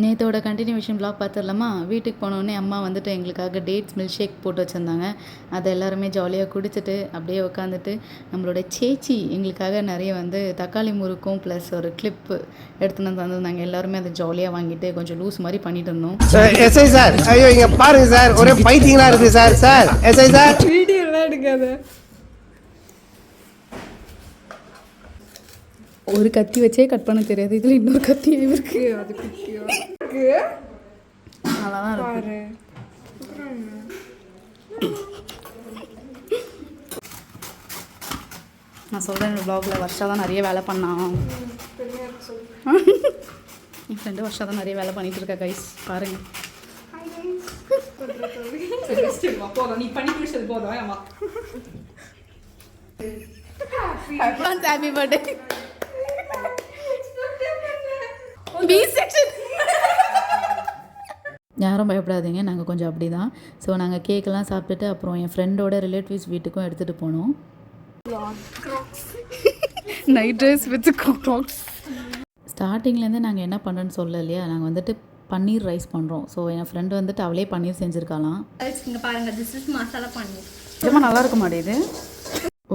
நேத்தோட continuation vlog பார்த்துடலாமா? வீட்டுக்கு போனோடனே அம்மா வந்துட்டு எங்களுக்காக டேட்ஸ் மில்க் ஷேக் போட்டு வச்சுருந்தாங்க. அதை எல்லாருமே ஜாலியாக குடிச்சிட்டு அப்படியே உட்காந்துட்டு நம்மளோட சேச்சி எங்களுக்காக நிறைய வந்து தக்காளி முறுக்கும் ப்ளஸ் ஒரு கிளிப்பு எடுத்துன்னு வந்து தந்துருந்தாங்க. எல்லாருமே அதை ஜாலியாக வாங்கிட்டு கொஞ்சம் லூஸ் மாதிரி பண்ணிட்டு இருந்தோம். எஸ்ஐ சார், ஐயோ இங்க பாருங்க சார், ஒரே பைத்தியங்களா இருக்கு sir. Sir SI sir, video எல்லாம் எடுக்காத. ஒரு கத்தி வச்சே கட் பண்ண தெரியாது, இதில் இன்னொரு கத்தி இருக்கு. அது குட்டியா நல்லா தான் இருக்கு. பாரு. நான் சொல்கிறேன் இந்த வ்ளாகில் வர்ஷா தான் நிறைய வேலை பண்ணான். என் ஃப்ரெண்டு வர்ஷா தான் நிறைய வேலை பண்ணிகிட்டு இருக்கா கைஸ், பாருங்கள். போதும், நீ பண்ணி முடிச்சது போதும். ஆமா, ஹாப்பி பர்த்டே பி செக்ஷன். யாரும் பயப்படாதீங்க, நாங்கள் கொஞ்சம் அப்படி தான். ஸோ நாங்கள் கேக்கெல்லாம் சாப்பிட்டுட்டு அப்புறம் என் ஃப்ரெண்டோட ரிலேட்டிவ்ஸ் வீட்டுக்கும் எடுத்துகிட்டு போனோம். Night dress with Crocs. ஸ்டார்டிங்லேருந்து நாங்கள் என்ன பண்ணுறோன்னு சொல்லலையா, நாங்கள் வந்துட்டு பன்னீர் ரைஸ் பண்ணுறோம். ஸோ என் ஃப்ரெண்டு வந்துட்டு அவளே பன்னீர் செஞ்சுருக்கலாம். இங்கே பாருங்கள், திஸ் இஸ் மசாலா பன்னீர். ரொம்ப நல்லா இருக்க மாட்டேது.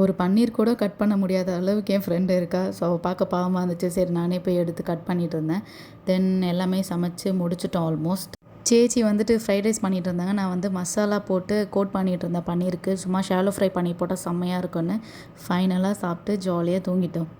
ஒரு பன்னீர் கூட கட் பண்ண முடியாத அளவுக்கு என் ஃப்ரெண்டு இருக்கா. ஸோ அவள் பார்க்க பாவமாக இருந்துச்சு. சரி நானே போய் எடுத்து கட் பண்ணிகிட்டு இருந்தேன். தென் எல்லாமே சமைச்சு முடிச்சிட்டோம் ஆல்மோஸ்ட். சேச்சி வந்துட்டு ஃப்ரைட் ரைஸ் பண்ணிகிட்டு இருந்தாங்க. நான் வந்து மசாலா போட்டு கோட் பண்ணிகிட்டு இருந்தேன் பன்னீருக்கு. சும்மா ஷாலோ ஃப்ரை பண்ணி போட்டால் செம்மையாக இருக்குன்னு ஃபைனலாக சாப்பிட்டு ஜாலியாக தூங்கிட்டோம்.